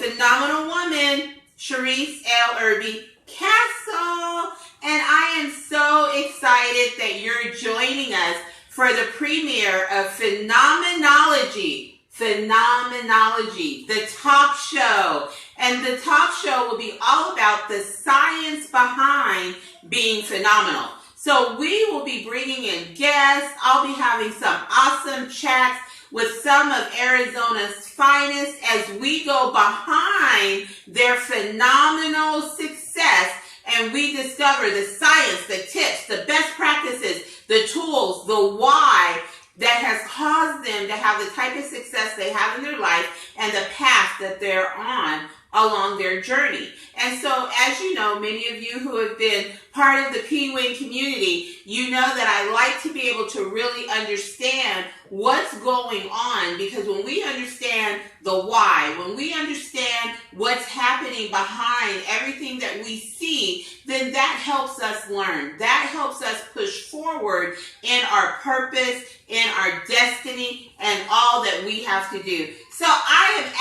phenomenal woman, Sharise Erby-Castle. And I am so excited that you're joining us for the premiere of Phenomenology. Phenomenology, the talk show. And the talk show will be all about the science behind being phenomenal. So we will be bringing in guests. I'll be having some awesome chats with some of Arizona's finest as we go behind their phenomenal success and we discover the science, the tips, the best practices, the tools, the why that has caused them to have the type of success they have in their life and the path that they're on along their journey. And so, as you know, many of you who have been part of the P-Wing community, you know that I like to be able to really understand what's going on, because when we understand the why, when we understand what's happening behind everything that we see, then that helps us learn. That helps us push forward in our purpose, in our destiny, and all that we have to do. So I am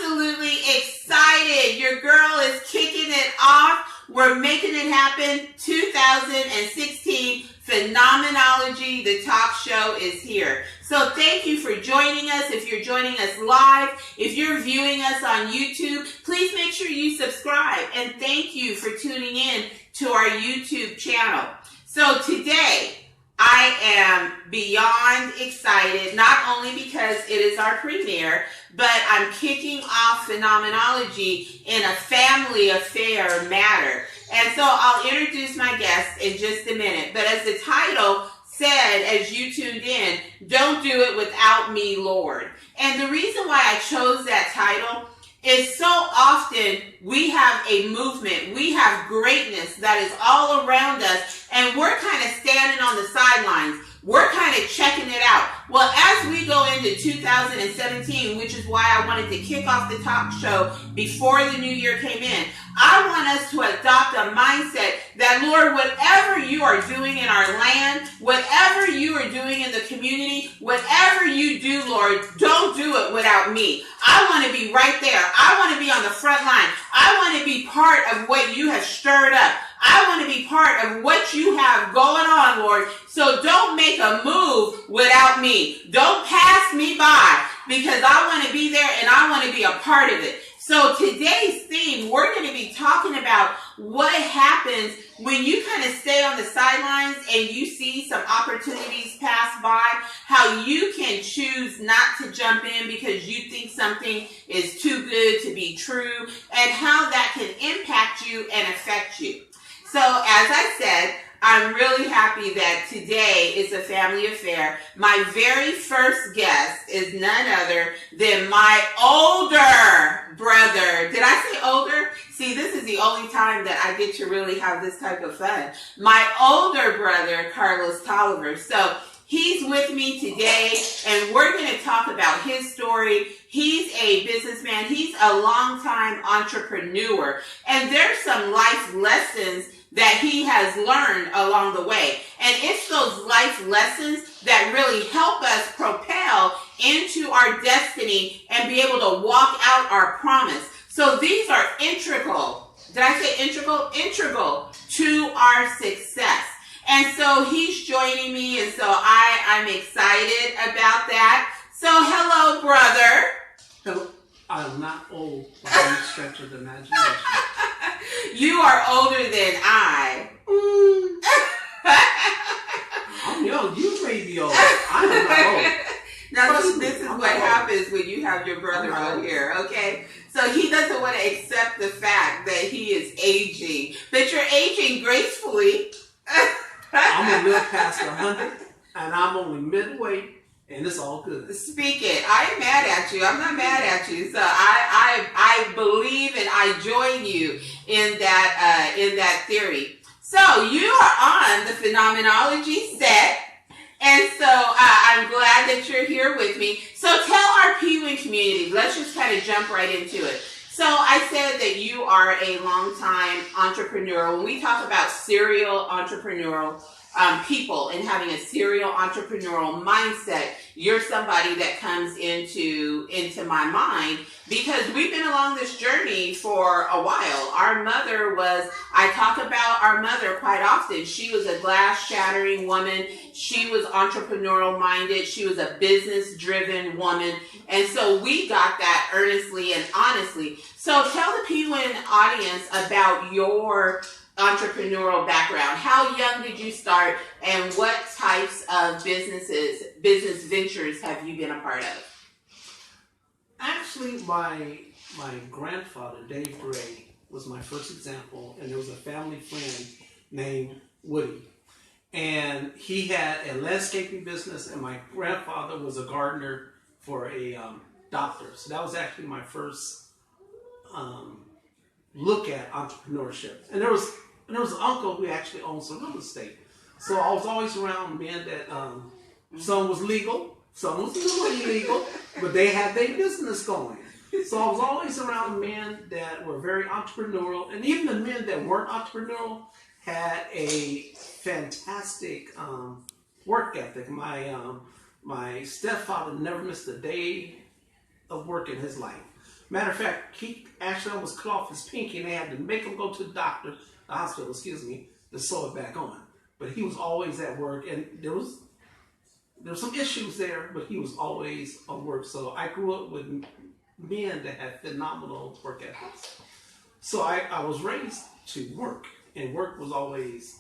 absolutely excited. Your girl is kicking it off. We're making it happen. 2016 Phenomenology, the talk show, is here. So thank you for joining us. If you're joining us live, if you're viewing us on YouTube, please make sure you subscribe. And thank you for tuning in to our YouTube channel. So today, I am beyond excited, not only because it is our premiere, but I'm kicking off Phenomenology in a family affair matter. And so I'll introduce my guest in just a minute. But as the title said, as you tuned in, don't do it without me, Lord. And the reason why I chose that title is so often we have a movement, we have greatness that is all around us, and we're kind of standing on the sidelines. We're kind of checking it out. Well, as we go into 2017, which is why I wanted to kick off the talk show before the new year came in, I want us to adopt a mindset that, Lord, whatever you are doing in our land, whatever you are doing in the community, whatever you do, Lord, don't do it without me. I want to be right there. I want to be on the front line. I want to be part of what you have stirred up. I want to be part of what you have going on, Lord. So don't make a move without me. Don't pass me by, because I want to be there and I want to be a part of it. So today's theme, we're going to be talking about what happens when you kind of stay on the sidelines and you see some opportunities pass by, how you can choose not to jump in because you think something is too good to be true, and how that can impact you and affect you. So as I said, I'm really happy that today is a family affair. My very first guest is none other than my older brother. Did I say older? See, this is the only time that I get to really have this type of fun. My older brother, Carlos Tolliver. So he's with me today, and we're going to talk about his story. He's a businessman. He's a longtime entrepreneur, and there's some life lessons that he has learned along the way. And it's those life lessons that really help us propel into our destiny and be able to walk out our promise. So these are integral. Did I say integral? Integral to our success. And so he's joining me, and so I'm excited about that. So hello, brother. Hello. I'm not old by any stretch of the imagination. You are older than I. I'm young. You may be old. I'm not old. Now, this is what happens when you have your brother on here, okay? So he doesn't want to accept the fact that he is aging, but you're aging gracefully. I'm a little past 100, and I'm only midway. And it's all good. Speak it. I am mad at you. I'm not mad at you. So I believe and I join you in that theory. So you are on the Phenomenology set. And so I'm glad that you're here with me. So tell our P-Wing community, let's just kind of jump right into it. So I said that you are a longtime entrepreneur. When we talk about serial entrepreneurial people and having a serial entrepreneurial mindset, you're somebody that comes into my mind because we've been along this journey for a while. I talk about our mother quite often. She was a glass shattering woman. She was entrepreneurial minded. She was a business driven woman. And so we got that earnestly and honestly. So tell the P-Win audience about your entrepreneurial background. How young did you start, and what types of business ventures have you been a part of? Actually, my grandfather, Dave Gray, was my first example, and there was a family friend named Woody. And he had a landscaping business, and my grandfather was a gardener for a doctor. So that was actually my first look at entrepreneurship. And there was an uncle who actually owned some real estate. So I was always around men that some was legal, some was a little illegal, but they had their business going. So I was always around men that were very entrepreneurial, and even the men that weren't entrepreneurial had a fantastic work ethic. My stepfather never missed a day of work in his life. Matter of fact, he actually almost cut off his pinky, and they had to make him go to the hospital, to sew it back on. But he was always at work, and there was some issues there, but he was always at work. So I grew up with men that had phenomenal work ethics. So I was raised to work, and work was always,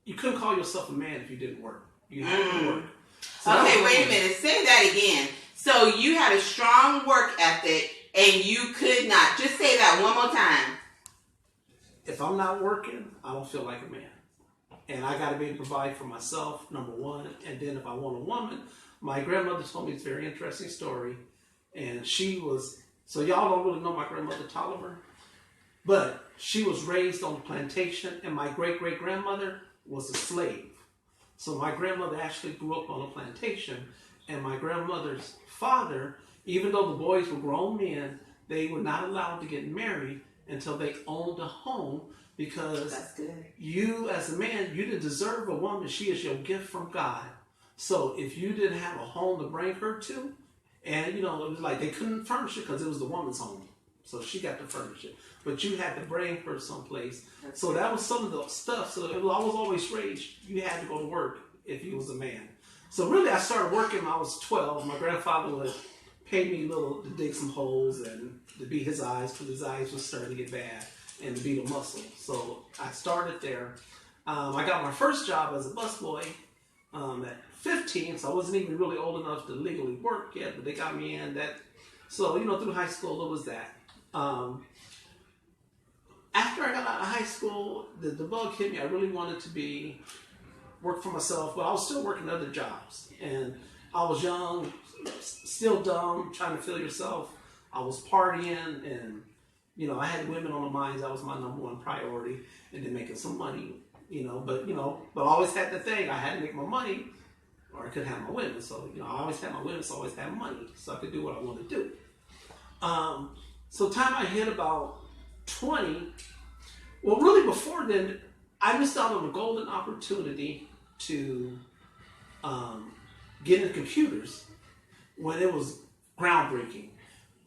you couldn't call yourself a man if you didn't work. You had to work. So okay, wait a minute. Say that again. So you had a strong work ethic, and you could not. Just say that one more time. If I'm not working, I don't feel like a man. And I got to be able to provide for myself, number one. And then if I want a woman, my grandmother told me this very interesting story. And she was, so y'all don't really know my grandmother Tolliver, but she was raised on the plantation, and my great-great-grandmother was a slave. So my grandmother actually grew up on a plantation, and my grandmother's father, even though the boys were grown men, they were not allowed to get married until they owned a home, because you as a man, you didn't deserve a woman. She is your gift from God. So if you didn't have a home to bring her to, and it was like they couldn't furnish it because it was the woman's home. So she got to furnish it. But you had to bring her someplace. So that was some of the stuff. So I was always raised, you had to go to work if you was a man. So really I started working when I was 12. My grandfather would pay me to dig some holes and to beat his eyes, because his eyes were starting to get bad, and to beat a muscle. So I started there. I got my first job as a busboy at 15, so I wasn't even really old enough to legally work yet, but they got me in that. So, through high school, it was that. After I got out of high school, the bug hit me. I really wanted to work for myself, but I was still working other jobs. And I was young, still dumb, trying to feel yourself. I was partying, and, I had women on the mind. That was my number one priority, and then making some money, but I always had the thing. I had to make my money, or I could have my women. So, I always had my women, so I always had money, so I could do what I wanted to do. So time I hit about 20, well, really before then, I missed out on a golden opportunity to get into computers when it was groundbreaking.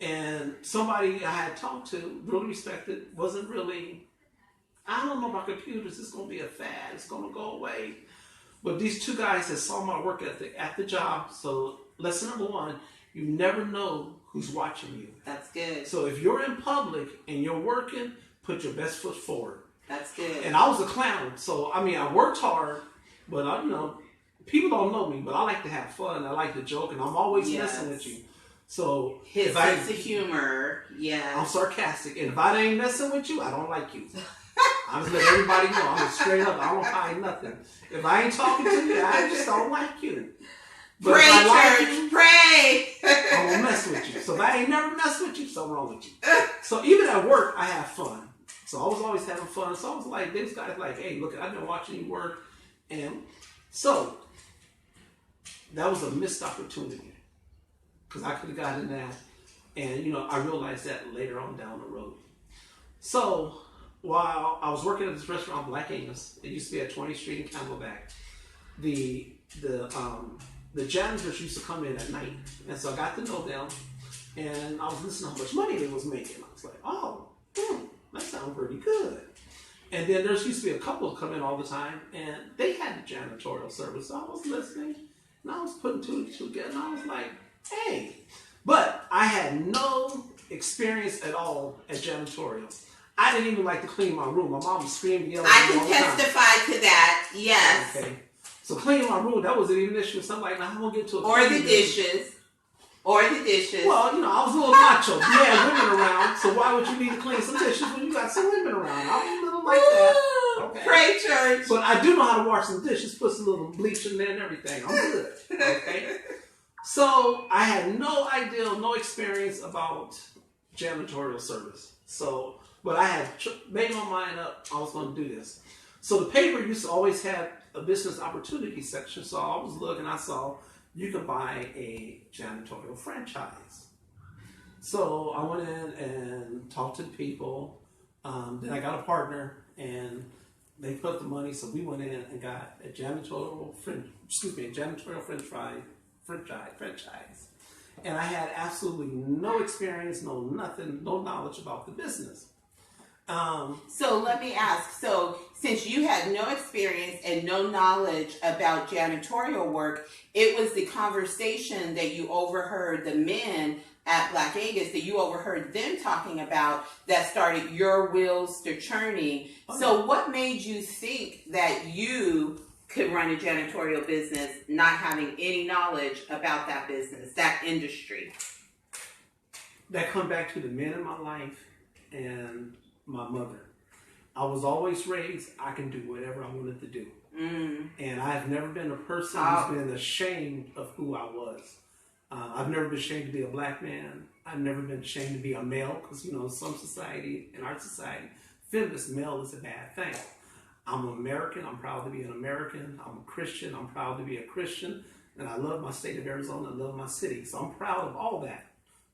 And somebody I had talked to, really respected, wasn't really, I don't know about computers, it's going to be a fad, it's going to go away. But these two guys that saw my work ethic at the job, so lesson number one, you never know who's watching you. That's good. So if you're in public and you're working, put your best foot forward. That's good. And I was a clown, so I worked hard, but people don't know me, but I like to have fun. I like to joke, and I'm always messing with you. So his sense of humor, I'm sarcastic, and if I ain't messing with you, I don't like you. I just let everybody know. I'm straight up. I don't hide nothing. If I ain't talking to you, I just don't like you. But pray, if I church, like you, pray. I'm gonna mess with you. So if I ain't never messed with you, something wrong with you. So even at work, I have fun. So I was always having fun. So I was like, these guys like, hey, look, I've been watching you work, and so that was a missed opportunity, because I could have gotten that, and I realized that later on down the road. So while I was working at this restaurant, Black Angus, it used to be at 20th Street in Camelback, the the janitors used to come in at night. And so I got to know them, and I was listening to how much money they was making. I was like, oh, that sounds pretty good. And then there used to be a couple come in all the time, and they had the janitorial service. So I was listening, and I was putting two and two together, and I was like, hey. But I had no experience at all at janitorial. I didn't even like to clean my room. My mom was screaming, yelling I at me all can the time. testify to that. Yes. Okay. So cleaning my room, that wasn't even an issue. So I'm like, now I'm gonna get to a Or the dishes. Or the dishes. Well, I was a little macho. You had women around, so why would you need to clean some dishes when you got some women around? I was a little like that. Okay. Pray church. But I do know how to wash some dishes, put some little bleach in there and everything. I'm good. Okay. So I had no idea, no experience about janitorial service. So, but I had made my mind up I was going to do this. So the paper used to always have a business opportunity section. So I was looking, I saw you could buy a janitorial franchise. So I went in and talked to the people. Then I got a partner, and they put the money. So we went in and got a janitorial franchise. And I had absolutely no experience, no nothing, no knowledge about the business. So let me ask, so since you had no experience and no knowledge about janitorial work, it was the conversation that you overheard the men at Black Angus, that you overheard them talking about, that started your wheels to churning. Okay. So what made you think that you could run a janitorial business not having any knowledge about that business, that industry? That come back to the men in my life and my mother. I was always raised, I can do whatever I wanted to do. And I've never been a person who's been ashamed of who I was. I've never been ashamed to be a black man. I've never been ashamed to be a male, because, in some society, in our society, feminist male is a bad thing. I'm an American. I'm proud to be an American. I'm a Christian. I'm proud to be a Christian. And I love my state of Arizona. I love my city. So I'm proud of all that.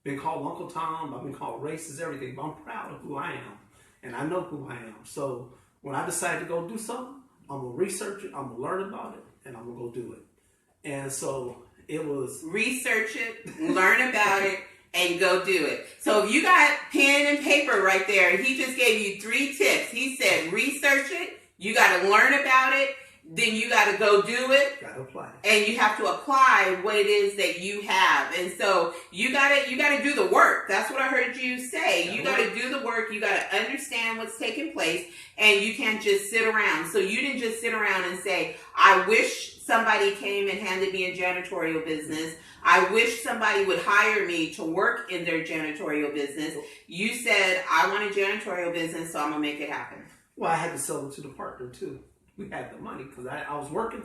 Been called Uncle Tom. I've been called racist, everything. But I'm proud of who I am. And I know who I am. So when I decide to go do something, I'm going to research it. I'm going to learn about it. And I'm going to go do it. And so it was... Research it, learn about it, and go do it. So if you got pen and paper right there, he just gave you 3 tips. He said research it, you got to learn about it, then you got to go do it. Got to apply. And you have to apply what it is that you have. And so you got to do the work. That's what I heard you say. You got to do the work. You got to understand what's taking place, and you can't just sit around. So you didn't just sit around and say, I wish somebody came and handed me a janitorial business. I wish somebody would hire me to work in their janitorial business. You said, I want a janitorial business, so I'm going to make it happen. Well, I had to sell it to the partner too. We had the money because I was working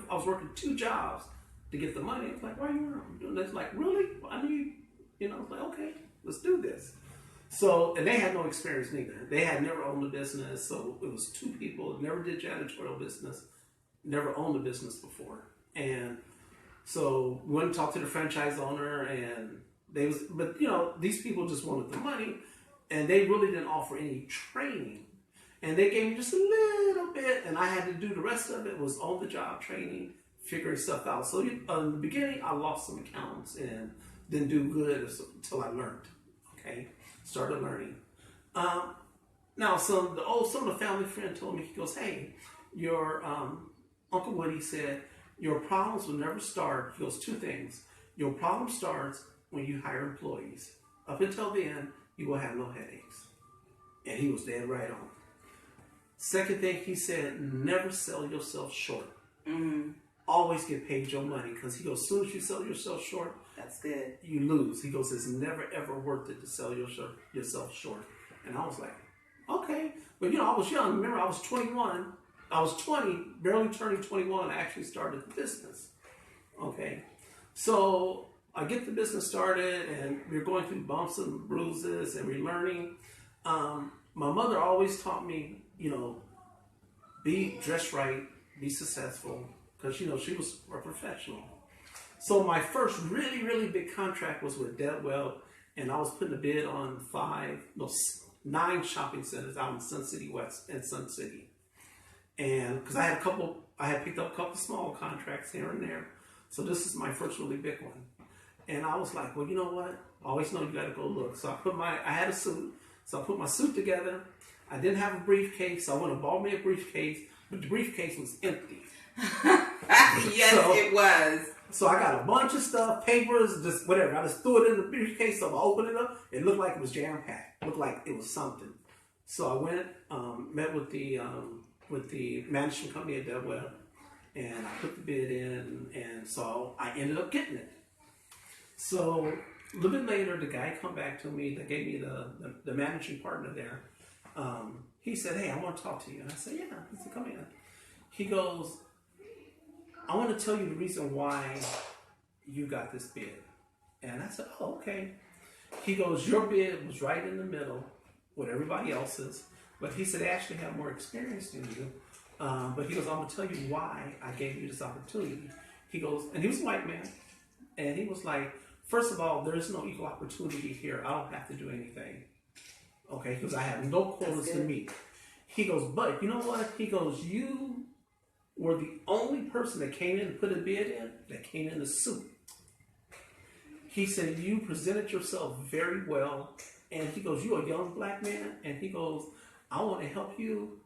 2 jobs to get the money. It's like, why are you doing this? Like, really? I need, it's like, okay, let's do this. So, and they had no experience neither. They had never owned a business. So it was 2 people, never did janitorial business, never owned a business before. And so we went and talked to the franchise owner, and these people just wanted the money, and they really didn't offer any training. And they gave me just a little bit, and I had to do the rest of it was on-the-job training, figuring stuff out. So in the beginning, I lost some accounts and didn't do good until I learned. Okay, started learning. Now, some of the family friend told me, he goes, hey, your Uncle Woody said, your problems will never start. He goes, 2 things. Your problem starts when you hire employees. Up until then, you will have no headaches. And he was dead right on. Second thing, he said, never sell yourself short. Mm-hmm. Always get paid your money, because he goes, as soon as you sell yourself short, that's good. You lose. He goes, it's never ever worth it to sell yourself short. And I was like, okay. But I was young. Remember, I was 21. I was 20, barely turning 21. I actually started the business. Okay. So I get the business started, and we're going through bumps and bruises, and we're learning. My mother always taught me, be dressed right, be successful, because, she was a professional. So my first really, really big contract was with Deadwell, and I was putting a bid on 9 shopping centers out in Sun City West and Sun City. And because I had picked up a couple small contracts here and there. So this is my first really big one. And I was like, well, you know what? I always know you got to go look. So I had a suit. So I put my suit together. I didn't have a briefcase. So I went and bought me a briefcase, but the briefcase was empty. Yes, it was. So I got a bunch of stuff, papers, just whatever. I just threw it in the briefcase. So I opened it up. It looked like it was jam-packed. It looked like it was something. So I went, met with the management company at Del Webb, and I put the bid in, and so I ended up getting it. So a little bit later, the guy come back to me that gave me the managing partner there. He said, hey, I want to talk to you. And I said, yeah. He said, come in. He goes, I want to tell you the reason why you got this bid. And I said, oh, okay. He goes, your bid was right in the middle with everybody else's. But he said, I actually have more experience than you. But he goes, I'm going to tell you why I gave you this opportunity. He goes, and he was a white man. And he was like, first of all, there is no equal opportunity here. I don't have to do anything. Okay, because I have no quotas to meet. He goes, but you know what? He goes, you were the only person that came in and put a bid in that came in a suit. He said, you presented yourself very well. And he goes, you're a young black man. And he goes, I want to help you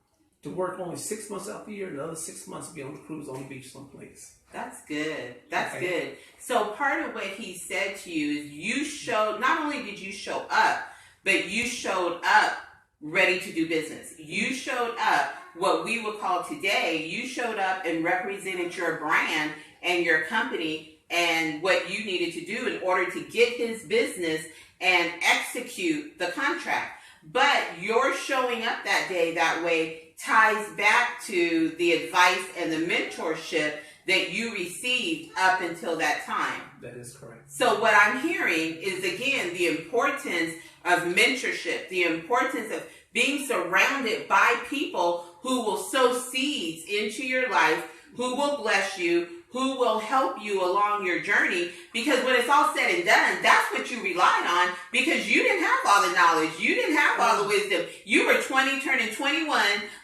to work only 6 months out the year, and the other 6 months be on the cruise on the beach someplace. That's good. That's good. So part of what he said to you is you showed, not only did you show up, but you showed up ready to do business. You showed up, what we would call today, you showed up and represented your brand and your company and what you needed to do in order to get his business and execute the contract. But your showing up that day that way ties back to the advice and the mentorship that you received up until that time. That is correct. So what I'm hearing is, again, the importance of mentorship, the importance of being surrounded by people who will sow seeds into your life, who will bless you, who will help you along your journey, because when it's all said and done, that's what you relied on, because you didn't have all the knowledge, you didn't have all the wisdom. You were 20 turning 21,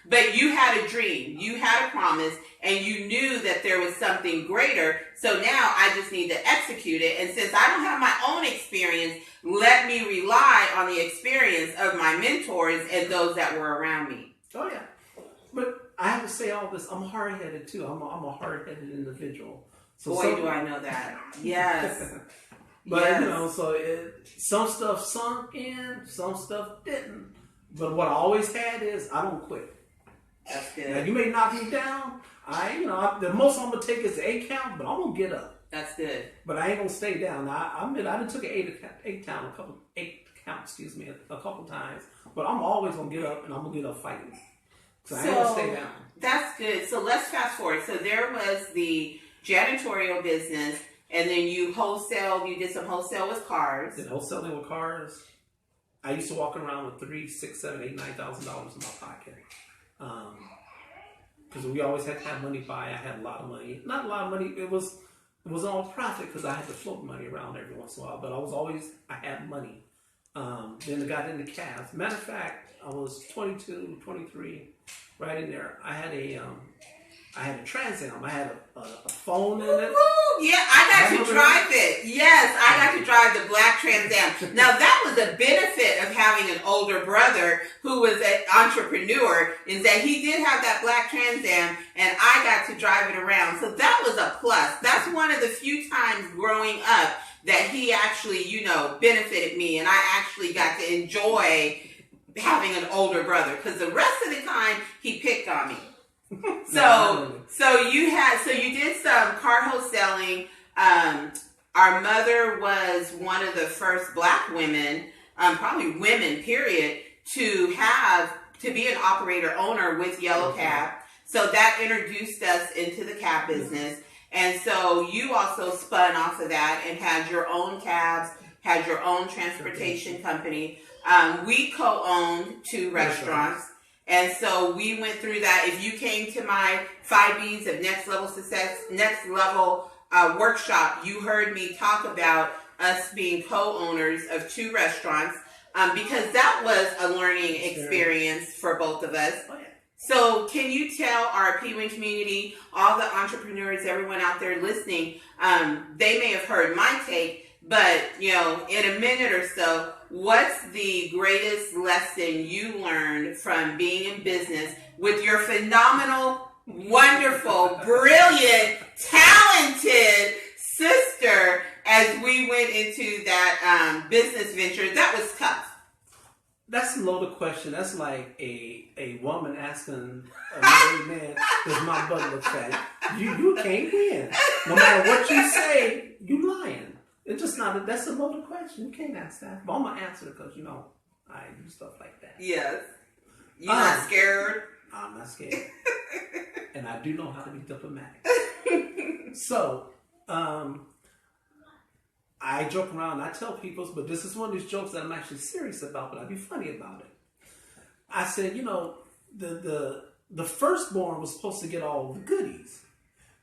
but you had a dream, you had a promise, and you knew that there was something greater. So now I just need to execute it. And since I don't have my own experience, let me rely on the experience of my mentors and those that were around me. Oh yeah, but I have to say all this. I'm hard-headed too. I'm a hard-headed individual. So Boy, do I know that. Yes. But yes. you know, so some stuff sunk in, some stuff didn't. But what I always had is I don't quit. That's good. Now you may knock me down. The most I'm gonna take is the 8 count, but I'm gonna get up. That's good. But I ain't gonna stay down. Now I admit I done took an 8 count a couple times. But I'm always gonna get up, and I'm gonna get up fighting. So I ain't gonna stay down. That's good. So let's fast forward. So there was the janitorial business, and then you did some wholesale with cars. Did wholesaling with cars. I used to walk around with $3,000, $6,000, $7,000, $8,000, $9,000 in my pocket. Because we always had to have money by. I had a lot of money. Not a lot of money. It was all profit because I had to float money around every once in a while. But I had money. Then I got into cabs. Matter of fact, I was 22, 23, right in there. I had a Trans Am. I had a phone in it. Ooh, yeah, I got to drive it. Yes, I got to drive the black Trans Am. Now that was a benefit of having an older brother who was an entrepreneur, is that he did have that black Trans Am, and I got to drive it around. So that was a plus. That's one of the few times growing up that he actually, benefited me, and I actually got to enjoy having an older brother, because the rest of the time he picked on me. So you did some car wholesaling. Our mother was one of the first black women, probably women, period, to be an operator owner with Yellow Cab. So that introduced us into the cab business. And so you also spun off of that and had your own cabs, had your own transportation company. We co-owned 2 restaurants. And so we went through that. If you came to my 5 B's of Next Level Success, Next Level workshop, you heard me talk about us being co-owners of 2 restaurants, because that was a learning experience for both of us. So can you tell our P-Win community, all the entrepreneurs, everyone out there listening, they may have heard my take, but, you know, in a minute or so, what's the greatest lesson you learned from being in business with your phenomenal, wonderful, brilliant, talented sister as we went into that business venture? That was tough. That's a loaded question. That's like a woman asking a married man, does my butt look fat? You can't win. No matter what you say, you lying. It's just not, that's a loaded question. You can't ask that. But I'm going to answer it because, you know, I do stuff like that. Yes. You're not scared? I'm not scared. And I do know how to be diplomatic. So, I joke around, I tell people, but this is one of these jokes that I'm actually serious about, but I'd be funny about it. I said, you know, the firstborn was supposed to get all the goodies,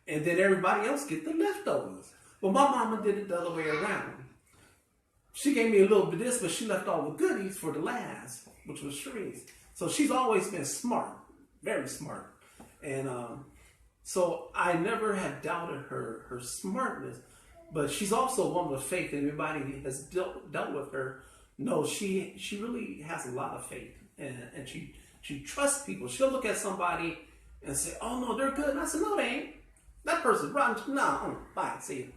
and then everybody else get the leftovers. Well, my mama did it the other way around. She gave me a little bit of this, but she left all the goodies for the last, which was Sharise. So she's always been smart, very smart. And so I never had doubted her smartness. But she's also a woman of faith, and everybody has dealt with her knows she really has a lot of faith, and she trusts people. She'll look at somebody and say, "Oh no, they're good." And I said, "No, they ain't. That person's rotten." No, bye, see you.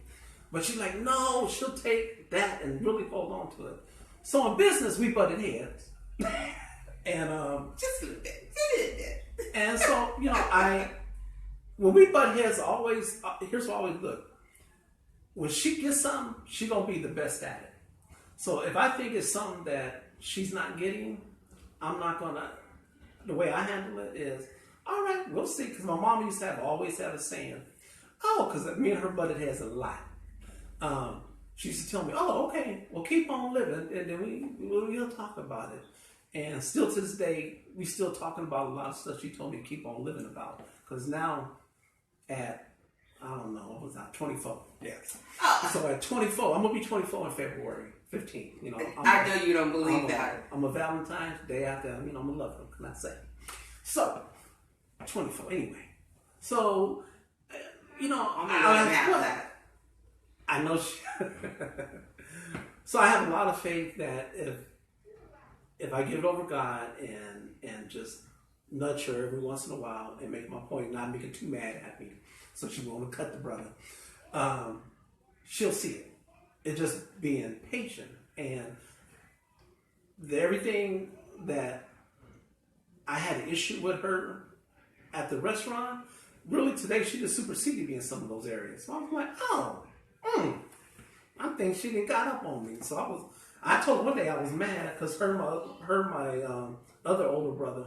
But she's like, "No," she'll take that and really hold on to it. So in business, we butted heads, and just a little bit. And so you know, when we butt heads, always here's what I always look. When she gets something, she's going to be the best at it. So if I think it's something that she's not getting, I'm not going to, the way I handle it is, all right, we'll see. Because my mom used to always have a saying, oh, because me and her butted heads a lot. She used to tell me, oh, okay, well, keep on living. And then we'll talk about it. And still to this day, we still talking about a lot of stuff she told me to keep on living about. Because now I don't know, what was that, 24? Yeah. Oh. So at 24, I'm going to be 24 in February 15th. You know, I know you don't believe that. I'm a Valentine's Day after, you know, I'm a lover, can I say? So, 24, anyway. So, you know, I know she, so I have a lot of faith that if I give it over God and just nudge her every once in a while and make my point, not make her too mad at me, so she won't cut the brother, she'll see it. It's just being patient. And everything that I had an issue with her at the restaurant, really today she just superseded me in some of those areas. So I was like, I think she didn't got up on me. So I told her one day I was mad because my other older brother,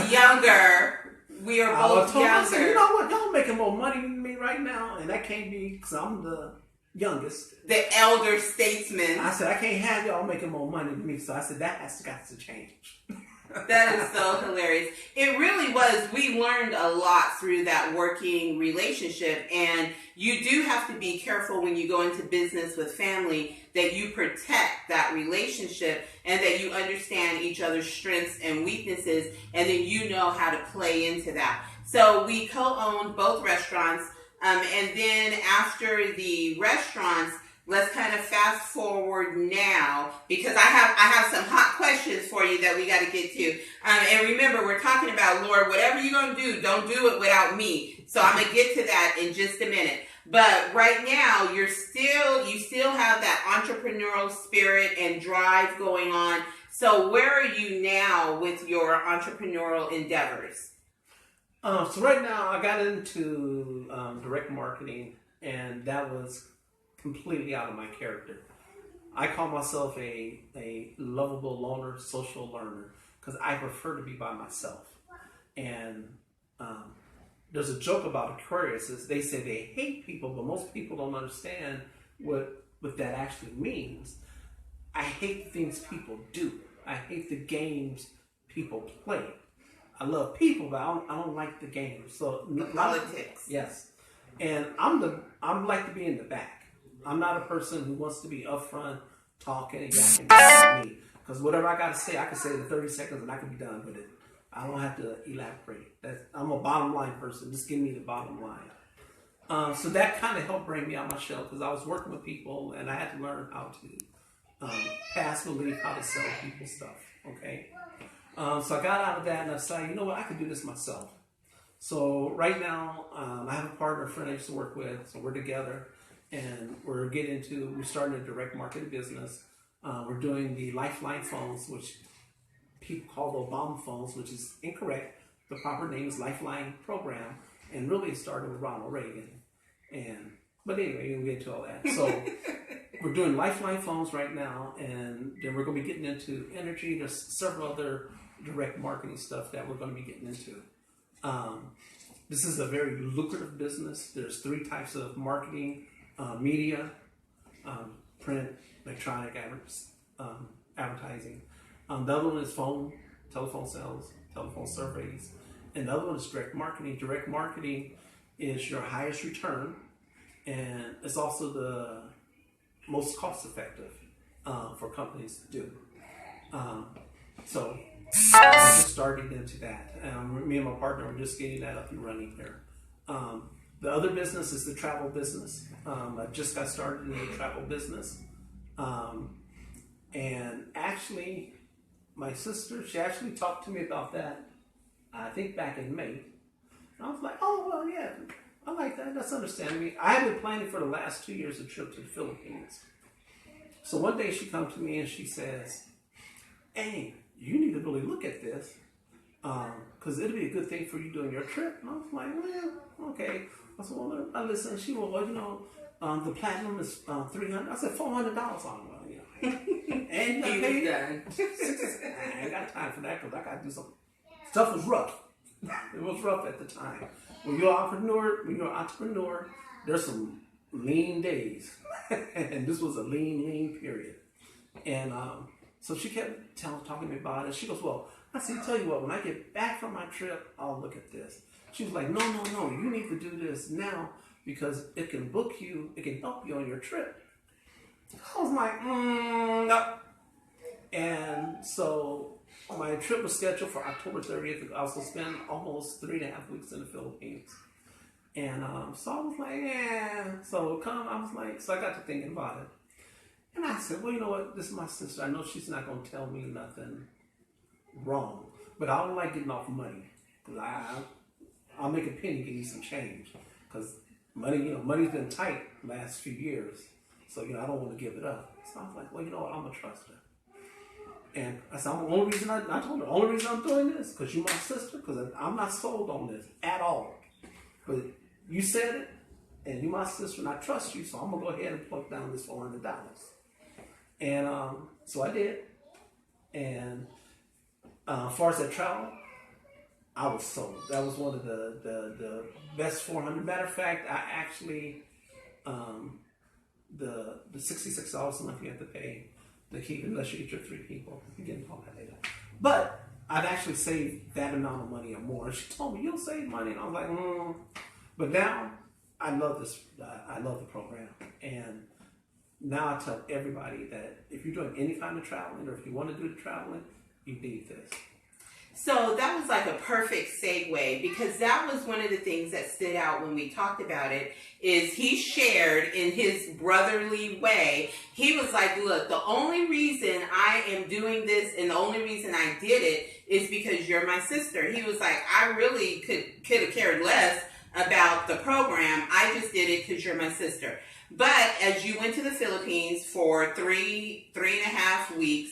younger. We are both younger. I said, you know what? Y'all making more money than me right now, and that can't be because I'm the youngest, the elder statesman. I said I can't have y'all making more money than me. So I said that has got to change. That is so hilarious. It really was. We learned a lot through that working relationship, and you do have to be careful when you go into business with family that you protect that relationship and that you understand each other's strengths and weaknesses, and then you know how to play into that. So we co-owned both restaurants, and then after the restaurants, let's kind of fast forward now because I have some hot questions for you that we got to get to. And remember, we're talking about, Lord, whatever you're going to do, don't do it without me. So I'm going to get to that in just a minute. But right now, you still have that entrepreneurial spirit and drive going on. So where are you now with your entrepreneurial endeavors? So right now, I got into direct marketing, and that was completely out of my character. I call myself a lovable loner, social learner, because I prefer to be by myself. And there's a joke about Aquarius. They say they hate people, but most people don't understand what that actually means. I hate things people do. I hate the games people play. I love people, but I don't like the games. So politics. Yes, and I'm like to be in the back. I'm not a person who wants to be upfront, talking, and yakking me. Because whatever I got to say, I can say it in 30 seconds and I can be done with it. I don't have to elaborate. I'm a bottom line person. Just give me the bottom line. So that kind of helped bring me out of my shell because I was working with people and I had to learn how to pass belief, how to sell people stuff. Okay. So I got out of that and I decided, you know what, I could do this myself. So right now, I have a partner, a friend I used to work with. So we're together and we're starting a direct marketing business. We're doing the Lifeline phones, which people call the Obama phones, which is incorrect. The proper name is Lifeline Program, and really it started with Ronald Reagan. But anyway, we'll get into all that. So we're doing Lifeline phones right now, and then we're going to be getting into energy. There's several other direct marketing stuff that we're going to be getting into. This is a very lucrative business. There's 3 types of marketing: media, print, electronic advertising. The other one is telephone sales, telephone surveys. And the other one is direct marketing. Direct marketing is your highest return, and it's also the most cost effective for companies to do. So I just started into that. Me and my partner are just getting that up and running here. The other business is the travel business. I just got started in the travel business. And actually, my sister, she actually talked to me about that, I think back in May. And I was like, oh, well, yeah, I like that. That's understandable. I have been planning for the last 2 years a trip to the Philippines. So one day she comes to me and she says, hey, you need to really look at this because it'll be a good thing for you doing your trip. And I was like, well, okay. I said, well, I listen. She was, well, you know, the platinum is $300. I said, $400 on it. Well, you know, and you got paid. I ain't got time for that because I got to do something. Stuff was rough. It was rough at the time. When you're an entrepreneur, there's some lean days, and this was a lean period. And so she kept talking to me about it. She goes, well, I said, tell you what, when I get back from my trip, I'll look at this. She was like, no, you need to do this now because it can book you, it can help you on your trip. I was like, no. And so my trip was scheduled for October 30th. I was going to spend almost 3.5 weeks in the Philippines. And so I was like, yeah. So I got to thinking about it. And I said, well, you know what? This is my sister. I know she's not going to tell me nothing wrong. But I don't like getting off money. Because I'll make a penny, give you some change. Because money's been tight the last few years. So, I don't want to give it up. So I was like, well, you know what? I'm going to trust her. And I said, the only reason I told her, the only reason I'm doing this, because you're my sister, because I'm not sold on this at all. But you said it, and you're my sister, and I trust you, so I'm going to go ahead and plug down this $400. And so I did. And as far as that travel, I was sold. That was one of the best $400. Matter of fact, I actually, the $66 a month you have to pay to keep, unless you get your 3 people. You get all that later. But I've actually saved that amount of money or more. And she told me, you'll save money. And I was like, But now, I love this. I love the program. And now I tell everybody that if you're doing any kind of traveling, or if you want to do the traveling, you need this. So that was like a perfect segue, because that was one of the things that stood out when we talked about it, is he shared in his brotherly way. He was like, look, the only reason I am doing this and the only reason I did it is because you're my sister. He was like, I really could have cared less about the program. I just did it because you're my sister. But as you went to the Philippines for 3.5 weeks,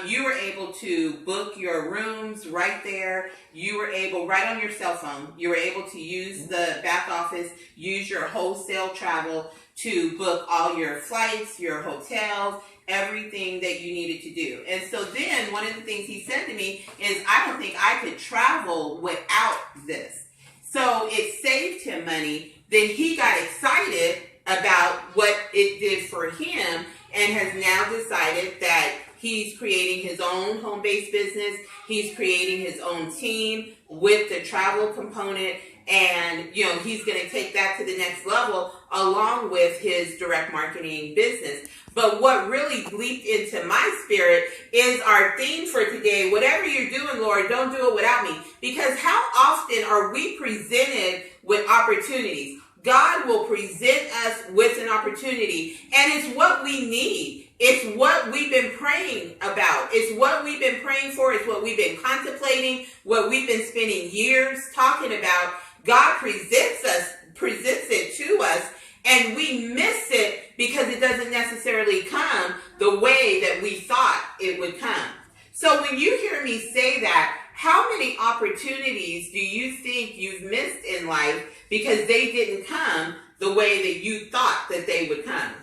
you were able to book your rooms right there. You were able, right on your cell phone, you were able to use the back office, use your wholesale travel to book all your flights, your hotels, everything that you needed to do. And so then one of the things he said to me is, I don't think I could travel without this. So it saved him money. Then he got excited about what it did for him and has now decided that he's creating his own home-based business. He's creating his own team with the travel component. And, he's going to take that to the next level. along with his direct marketing business. But what really leaped into my spirit is our theme for today. Whatever you're doing, Lord, don't do it without me. Because how often are we presented with opportunities? God will present us with an opportunity, and it's what we need. It's what we've been praying about. It's what we've been praying for. It's what we've been contemplating, what we've been spending years talking about. God presents it to us, and we miss it because it doesn't necessarily come the way that we thought it would come. So when you hear me say that, how many opportunities do you think you've missed in life because they didn't come the way that you thought that they would come?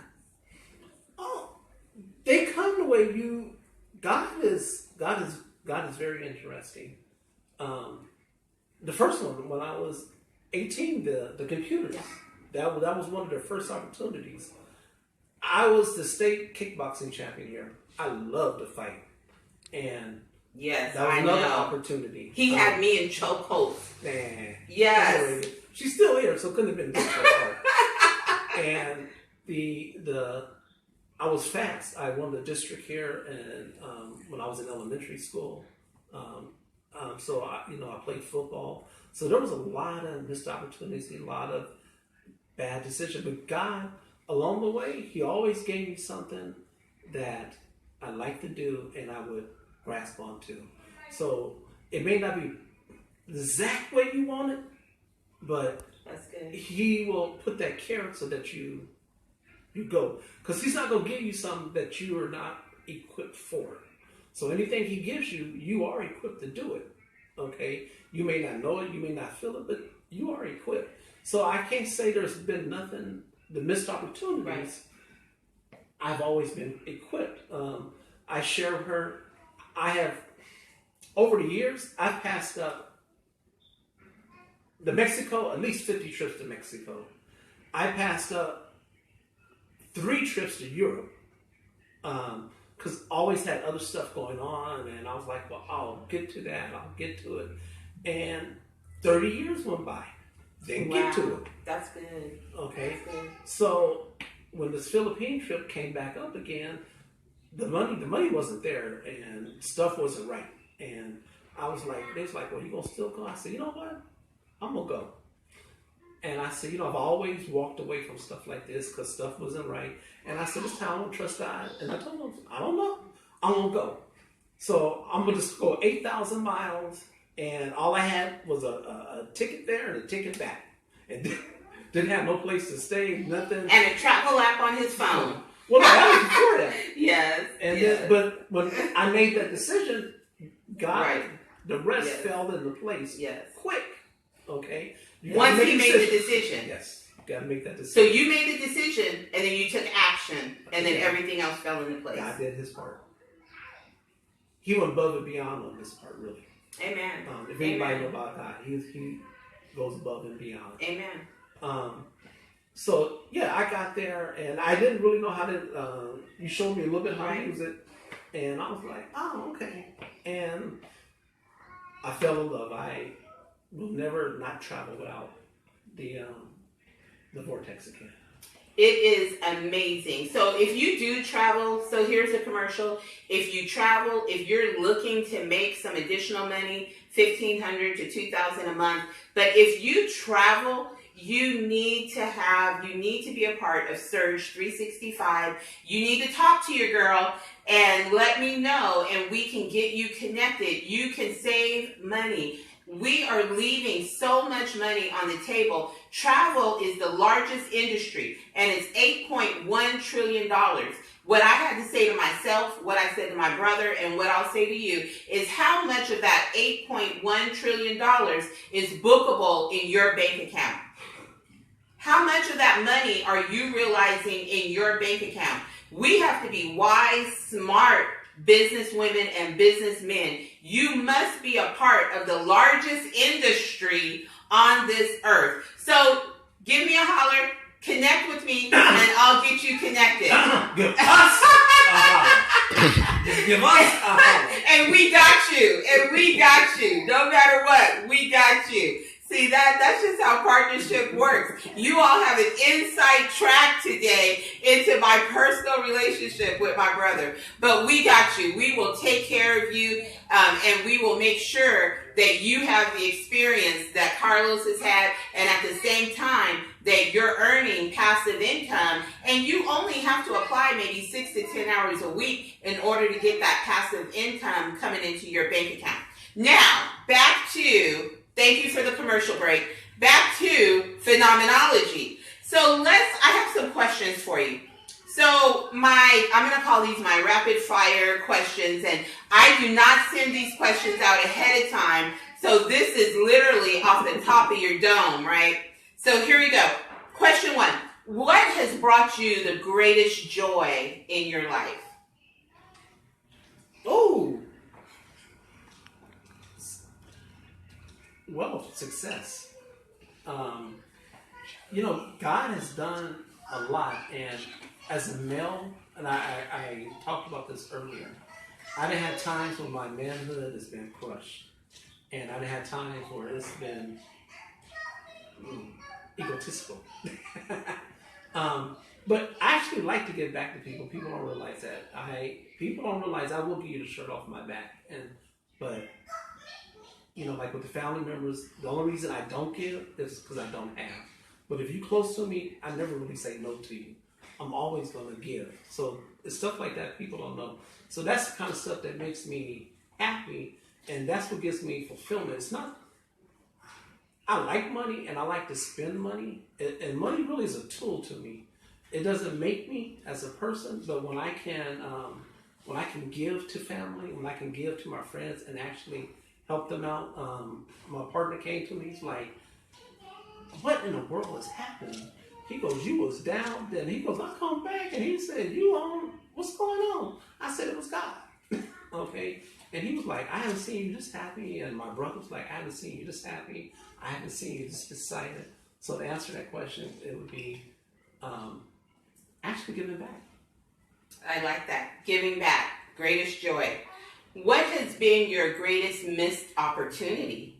Oh, they come the way you. God is very interesting. The first one, when I was 18, the computers. Yeah. That was one of their first opportunities. I was the state kickboxing champion here. I loved to fight, and yes, that was another opportunity. He had me in chokeholds. Man, yes, she's still here, so it couldn't have been good for her. And I was fast. I won the district here, and when I was in elementary school, so I played football. So there was a lot of missed opportunities, a lot of bad decisions. But God, along the way, He always gave me something that I like to do, and I would grasp onto. So it may not be the exact way you want it, but that's good. He will put that carrot so that you go. Because He's not going to give you something that you are not equipped for. So anything He gives you, you are equipped to do it. Okay? You may not know it, you may not feel it, but you are equipped. So I can't say there's been nothing, the missed opportunities. Right. I've always been equipped. I share with her. I have, over the years, I've passed up at least 50 trips to Mexico. I passed up 3 trips to Europe because I always had other stuff going on, and I was like, well, I'll get to that, I'll get to it. And 30 years went by. Didn't get to it. That's good. Okay. That's good. So when this Philippine trip came back up again, the money wasn't there, and stuff wasn't right. And I was like, they was like, well, you gonna still go? I said, you know what? I'm gonna go. And I said, I've always walked away from stuff like this because stuff wasn't right. And I said, this time I'm gonna trust God. And I told them, I don't know. I'm gonna go. So I'm gonna just go 8,000 miles. And all I had was a ticket there and a ticket back. And didn't have no place to stay, nothing. And a travel app on his phone. Well, no, that was before that. Yes. And yes. Then, but when I made that decision, God, right. The rest fell into place quick. Okay? Once He made the decision. Yes. You got to make that decision. So you made the decision, and then you took action, and then everything else fell into place. God did His part. He went above and beyond on this part, really. Amen. If anybody knows about God, he goes above and beyond. Amen. So yeah, I got there and I didn't really know how to. You showed me a little bit how to use it, and I was like, oh, okay. And I fell in love. I will never not travel without the vortex again. It is amazing. So if you do travel, so here's a commercial. If you travel, if you're looking to make some additional money, $1,500 to $2,000 a month, but if you travel, you need to be a part of Surge 365. You need to talk to your girl and let me know, and we can get you connected. You can save money. We are leaving so much money on the table. Travel is the largest industry, and it's $8.1 trillion. What I had to say to myself, what I said to my brother, and what I'll say to you is how much of that $8.1 trillion is bookable in your bank account? How much of that money are you realizing in your bank account? We have to be wise, smart businesswomen and businessmen. You must be a part of the largest industry on this earth. So give me a holler, connect with me, and I'll get you connected. Give us give us a holler. And we got you. No matter what, we got you. See, See, that's just how partnership works. You all have an inside track today into my personal relationship with my brother. But we got you. We will take care of you, and we will make sure that you have the experience that Carlos has had, and at the same time that you're earning passive income, and you only have to apply maybe 6 to 10 hours a week in order to get that passive income coming into your bank account. Now, back to, thank you for the commercial break, back to phenomenology. So I have some questions for you. So I'm going to call these my rapid fire questions, and I do not send these questions out ahead of time. So this is literally off the top of your dome, right? So here we go. Question 1. What has brought you the greatest joy in your life? Oh, well, success. God has done a lot, and as a male, and I talked about this earlier, I've had times when my manhood has been crushed, and I've had times where it's been egotistical. But I actually like to give back to people. People don't realize that. People don't realize I will give you the shirt off my back, but like with the family members, the only reason I don't give is because I don't have. But if you're close to me, I never really say no to you. I'm always going to give. So it's stuff like that people don't know. So that's the kind of stuff that makes me happy, and that's what gives me fulfillment. It's not, I like money and I like to spend money, and money really is a tool to me. It doesn't make me as a person, but when I can give to family, when I can give to my friends and actually help them out. My partner came to me, he's like, what in the world is happening? He goes, you was down then. He goes, I come back, and he said, what's going on? I said, it was God. Okay? And he was like, I haven't seen you this happy. And my brother was like, I haven't seen you this happy. I haven't seen you this excited. So to answer that question, it would be actually giving back. I like that. Giving back. Greatest joy. What has been your greatest missed opportunity?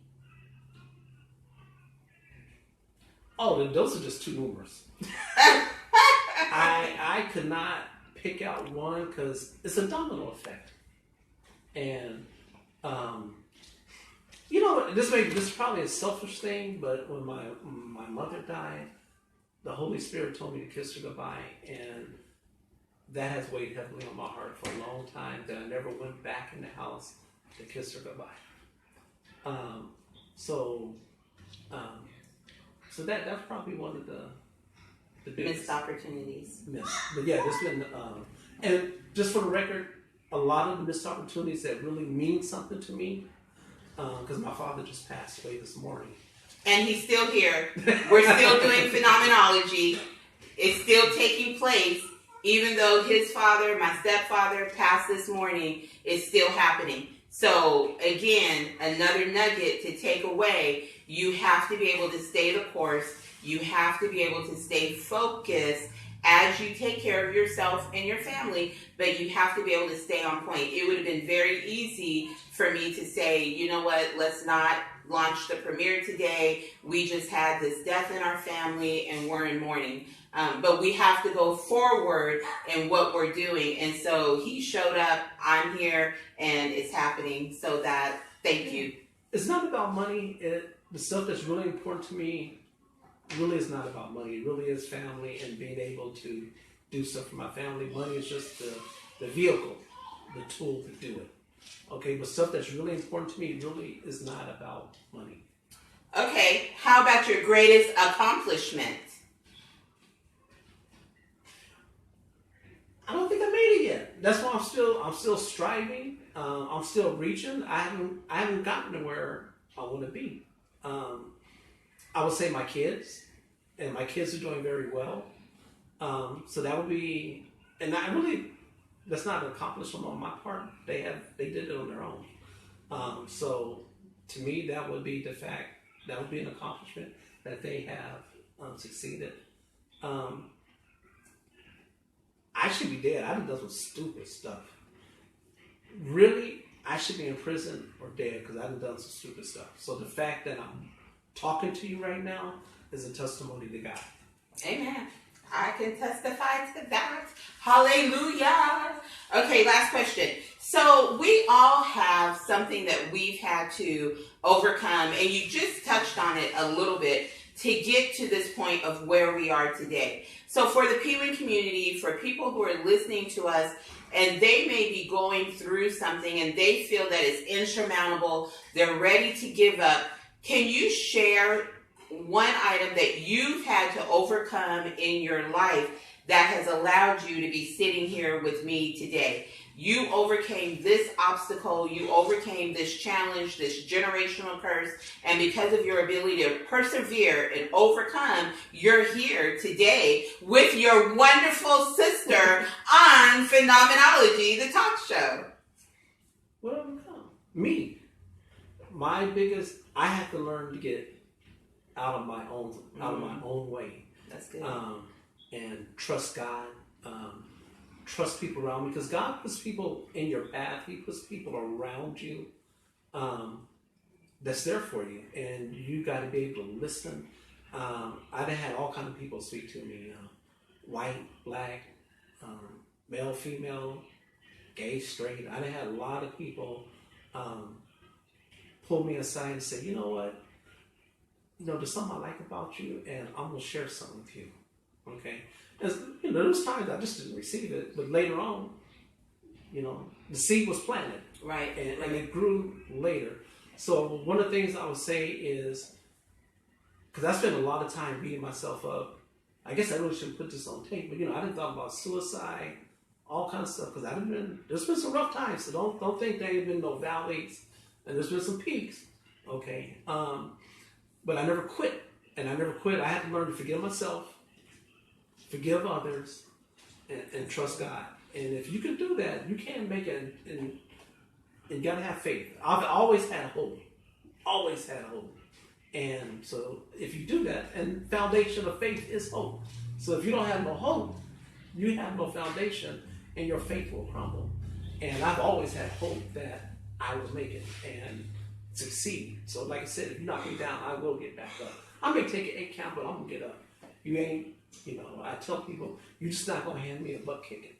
Oh, those are just too numerous. I could not pick out one because it's a domino effect. And, this is probably a selfish thing, but when my mother died, the Holy Spirit told me to kiss her goodbye, and that has weighed heavily on my heart for a long time, that I never went back in the house to kiss her goodbye. So that's probably one of the biggest missed opportunities. But yeah, there's been, and just for the record, a lot of the missed opportunities that really mean something to me, because my father just passed away this morning. And he's still here. We're still doing phenomenology. It's still taking place, even though his father, my stepfather, passed this morning. It's still happening. So again, another nugget to take away. You have to be able to stay the course. You have to be able to stay focused as you take care of yourself and your family, but you have to be able to stay on point. It would have been very easy for me to say, you know what, let's not launch the premiere today. We just had this death in our family and we're in mourning. But we have to go forward in what we're doing. And so he showed up, I'm here, and it's happening. So thank you. It's not about money. The stuff that's really important to me really is not about money. It really is family and being able to do stuff for my family. Money is just the vehicle, the tool to do it. Okay, but stuff that's really important to me really is not about money. Okay, how about your greatest accomplishment? I don't think I made it yet. That's why I'm still striving. I'm still reaching. I haven't gotten to where I want to be. I would say my kids, and my kids are doing very well. So that would be, and that's not an accomplishment on my part. They did it on their own. So to me, that would be an accomplishment that they have succeeded. I should be dead. I've done some stupid stuff. Really, I should be in prison or dead because I've done some stupid stuff. So the fact that talking to you right now is a testimony to God. Amen. I can testify to that. Hallelujah. Okay, last question. So we all have something that we've had to overcome, and you just touched on it a little bit to get to this point of where we are today. So for the Peeling community, for people who are listening to us, and they may be going through something and they feel that it's insurmountable, they're ready to give up, can you share one item that you've had to overcome in your life that has allowed you to be sitting here with me today? You overcame this obstacle, you overcame this challenge, this generational curse, and because of your ability to persevere and overcome, you're here today with your wonderful sister on Phenomenology, the talk show. What overcome? Me. My biggest, I had to learn to get out of my own way. That's good. And trust God. Trust people around me, because God puts people in your path. He puts people around you that's there for you, and you got to be able to listen. I've had all kinds of people speak to me, white, black, male, female, gay, straight. I've had a lot of people pull me aside and say, you know what? There's something I like about you, and I'm going to share something with you. Okay? And, there was times I just didn't receive it, but later on, the seed was planted. Right. And it grew later. So one of the things I would say is, because I spent a lot of time beating myself up. I guess I really shouldn't put this on tape, but I didn't thought about suicide, all kinds of stuff, because there's been some rough times. So don't think there ain't been no valleys, and there's been some peaks. Okay. But I never quit. And I never quit. I had to learn to forgive myself, forgive others, and trust God. And if you can do that, you can make it. And you got to have faith. I've always had hope. Always had hope. And so if you do that, and foundation of faith is hope. So if you don't have no hope, you have no foundation, and your faith will crumble. And I've always had hope that I will make it and succeed. So like I said, if you knock me down, I will get back up. I may take an 8 count, but I'm going to get up. You ain't, I tell people, you're just not going to hand me a butt kicking.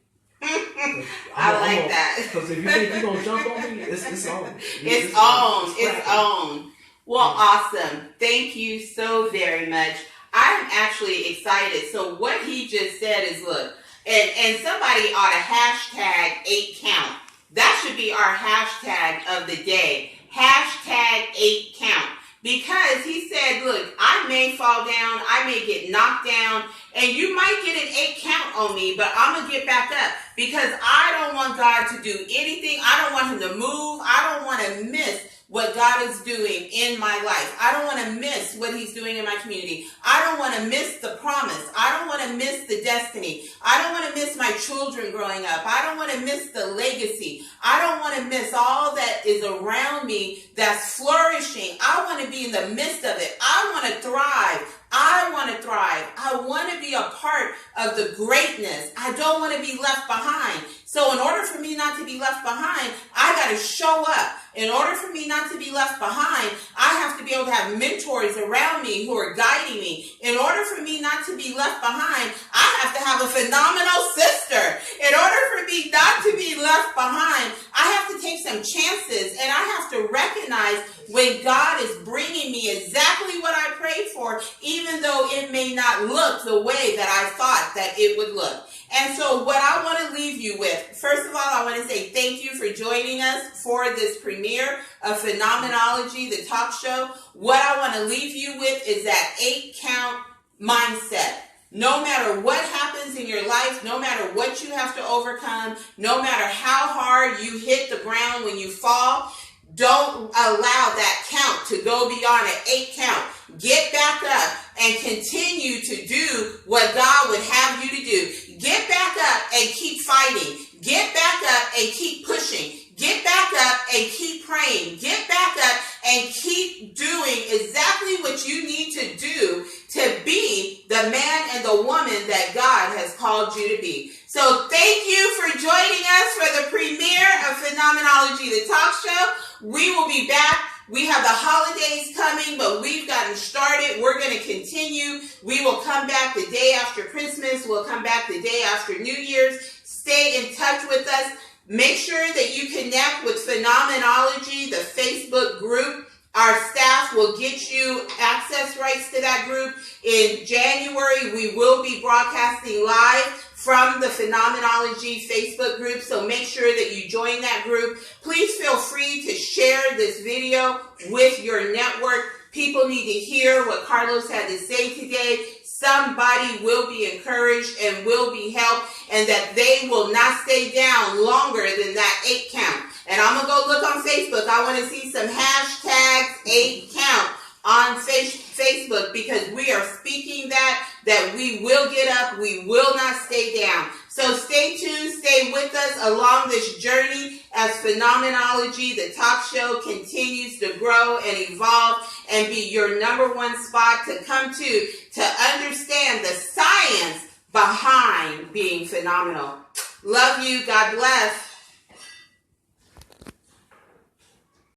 I like that. Because if you think you're going to jump on me, it's on. It's on. Well, awesome. Thank you so very much. I'm actually excited. So what he just said is, look, and somebody ought to hashtag 8 count. That should be our hashtag of the day. Hashtag 8 count. Because he said, look, I may fall down, I may get knocked down, and you might get an 8 count on me, but I'm going to get back up. Because I don't want God to do anything. I don't want him to move. I don't want to miss what God is doing in my life. I don't want to miss what he's doing in my community. I don't want to miss the promise. I don't want to miss the destiny. I don't want to miss my children growing up. I don't want to miss the legacy. I don't want to miss all that is around me that's flourishing. I want to be in the midst of it. I want to thrive. I want to thrive. I want to be a part of the greatness. I don't want to be left behind. So in order for me not to be left behind, I got to show up. In order for me not to be left behind, I have to be able to have mentors around me who are guiding me. In order for me not to be left behind, I have to have a phenomenal sister. In order for me not to be left behind, I have to take some chances, and I have to recognize when God is bringing me exactly what I prayed for, even though it may not look the way that I thought that it would look. And so what I want to leave you with, first of all, I want to say thank you for joining us for this premiere of Phenomenology, the talk show. What I want to leave you with is that 8 count mindset. No matter what happens in your life, no matter what you have to overcome, no matter how hard you hit the ground when you fall, don't allow that count to go beyond an 8 count. Get back up and continue to do what God would have you to do. Get back up and keep fighting. Get back up and keep pushing. Get back up and keep praying. Get back up and keep doing exactly what you need to do to be the man and the woman that God has called you to be. So thank you for joining us for the premiere of Phenomenology, the talk show. We will be back We have the holidays coming, but we've gotten started. We're going to continue. We will come back the day after Christmas. We'll come back the day after New Year's. Stay in touch with us. Make sure that you connect with Phenomenology, the Facebook group. Our staff will get you access rights to that group. In January, we will be broadcasting live from the Phenomenology Facebook group, so make sure that you join that group. Please feel free to share this video with your network. People need to hear what Carlos had to say today. Somebody will be encouraged and will be helped, and that they will not stay down longer than that 8 count. And I'm going to go look on Facebook. I want to see some hashtags 8 count on Facebook, because we are speaking that we will get up, we will not stay down. So stay tuned, stay with us along this journey as Phenomenology, the talk show, continues to grow and evolve and be your #1 spot to come to understand the science behind being phenomenal. Love you. God bless.